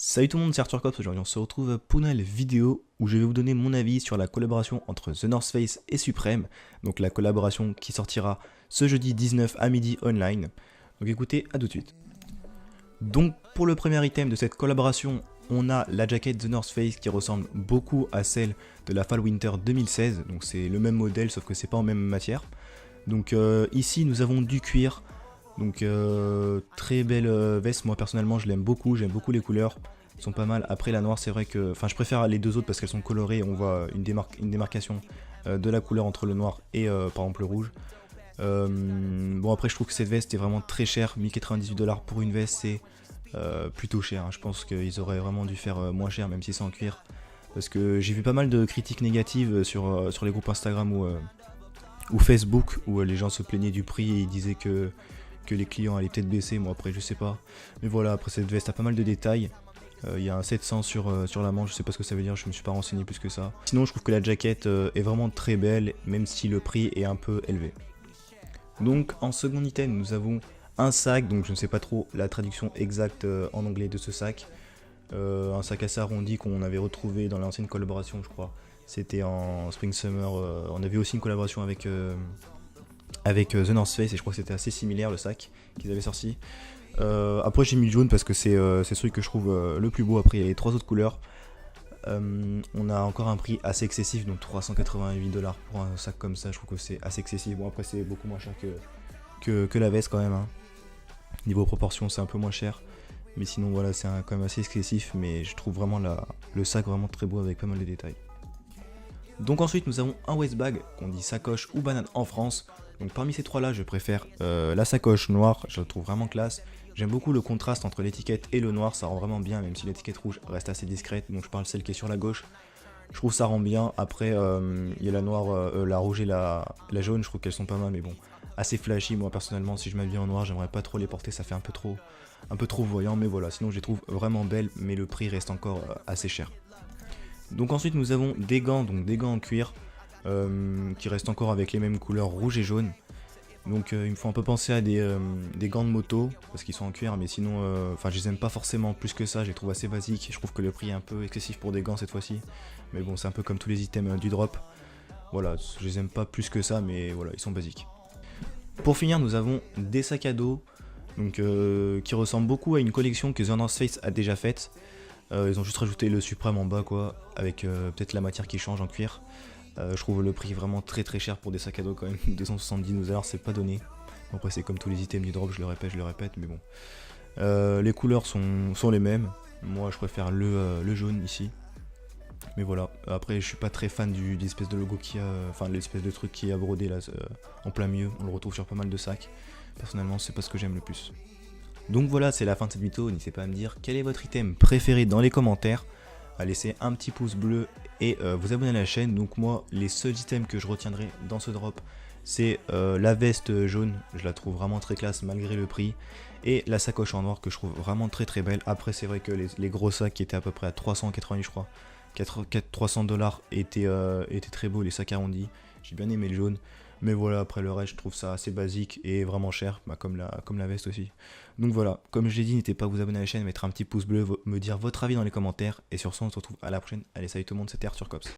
Salut tout le monde, c'est Arthur Cops. Aujourd'hui on se retrouve pour une nouvelle vidéo où je vais vous donner mon avis sur la collaboration entre The North Face et Supreme. Donc la collaboration qui sortira ce jeudi 19 à midi online. Donc écoutez, à tout de suite. Donc pour le premier item de cette collaboration, on a la jaquette The North Face qui ressemble beaucoup à celle de la Fall Winter 2016. Donc c'est le même modèle sauf que c'est pas en même matière. Donc ici nous avons du cuir. Donc très belle veste, moi personnellement je l'aime beaucoup, j'aime beaucoup les couleurs, elles sont pas mal. Après la noire c'est vrai que, enfin je préfère les deux autres parce qu'elles sont colorées, on voit une démarcation de la couleur entre le noir et par exemple le rouge. Bon après je trouve que cette veste est vraiment très chère, 1098$ pour une veste c'est plutôt cher, hein. Je pense qu'ils auraient vraiment dû faire moins cher même si c'est en cuir. Parce que j'ai vu pas mal de critiques négatives sur les groupes Instagram ou Facebook où les gens se plaignaient du prix et ils disaient que les clients allaient peut-être baisser, moi après je sais pas. Mais voilà, après cette veste a pas mal de détails. Il y a un 700 sur la manche, je sais pas ce que ça veut dire, je me suis pas renseigné plus que ça. Sinon je trouve que la jaquette est vraiment très belle, même si le prix est un peu élevé. Donc en second item nous avons un sac, donc je ne sais pas trop la traduction exacte en anglais de ce sac. Un sac assez arrondi qu'on avait retrouvé dans l'ancienne collaboration je crois. C'était en Spring Summer, on avait aussi une collaboration avec The North Face et je crois que c'était assez similaire le sac qu'ils avaient sorti. Après j'ai mis le jaune parce que c'est celui que je trouve le plus beau. Après il y a les trois autres couleurs. On a encore un prix assez excessif, donc 388$ pour un sac comme ça, je trouve que c'est assez excessif. Bon après c'est beaucoup moins cher que la veste quand même, hein. Niveau proportion c'est un peu moins cher. Mais sinon voilà c'est quand même assez excessif, mais je trouve vraiment le sac vraiment très beau avec pas mal de détails. Donc ensuite nous avons un waist bag qu'on dit sacoche ou banane en France. Donc parmi ces trois là je préfère la sacoche noire, je la trouve vraiment classe. J'aime beaucoup le contraste entre l'étiquette et le noir, ça rend vraiment bien même si l'étiquette rouge reste assez discrète. Donc je parle celle qui est sur la gauche, je trouve ça rend bien. Après il y a la noire, la rouge et la jaune, je trouve qu'elles sont pas mal mais bon, assez flashy. Moi personnellement si je m'habille en noir j'aimerais pas trop les porter, ça fait un peu trop voyant. Mais voilà, sinon je les trouve vraiment belles mais le prix reste encore assez cher. Donc ensuite nous avons des gants, donc des gants en cuir qui restent encore avec les mêmes couleurs rouge et jaune. Donc il me faut un peu penser à des gants de moto parce qu'ils sont en cuir, mais sinon enfin je les aime pas forcément plus que ça, je les trouve assez basiques. Je trouve que le prix est un peu excessif pour des gants cette fois-ci, mais bon c'est un peu comme tous les items du drop. Voilà, je les aime pas plus que ça, mais voilà ils sont basiques. Pour finir nous avons des sacs à dos donc, qui ressemblent beaucoup à une collection que The North Face a déjà faite. Ils ont juste rajouté le Supreme en bas quoi, avec peut-être la matière qui change en cuir. Je trouve le prix vraiment très cher pour des sacs à dos quand même, 270$, c'est pas donné. Après c'est comme tous les items du drop, je le répète, mais bon. Les couleurs sont les mêmes, moi je préfère le jaune ici. Mais voilà, après je suis pas très fan de l'espèce de logo qui a, enfin l'espèce de truc qui a brodé là en plein milieu, on le retrouve sur pas mal de sacs. Personnellement c'est pas ce que j'aime le plus. Donc voilà, c'est la fin de cette vidéo, n'hésitez pas à me dire quel est votre item préféré dans les commentaires, à laisser un petit pouce bleu et vous abonner à la chaîne. Donc moi, les seuls items que je retiendrai dans ce drop, c'est la veste jaune, je la trouve vraiment très classe malgré le prix, et la sacoche en noir que je trouve vraiment très belle. Après c'est vrai que les gros sacs qui étaient à peu près à 380 je crois, 300$ étaient très beaux, les sacs arrondis, j'ai bien aimé le jaune. Mais voilà, après le reste, je trouve ça assez basique et vraiment cher, bah comme la veste aussi. Donc voilà, comme je l'ai dit, n'hésitez pas à vous abonner à la chaîne, mettre un petit pouce bleu, me dire votre avis dans les commentaires. Et sur ce, on se retrouve à la prochaine. Allez, salut tout le monde, c'était Arthur Cops.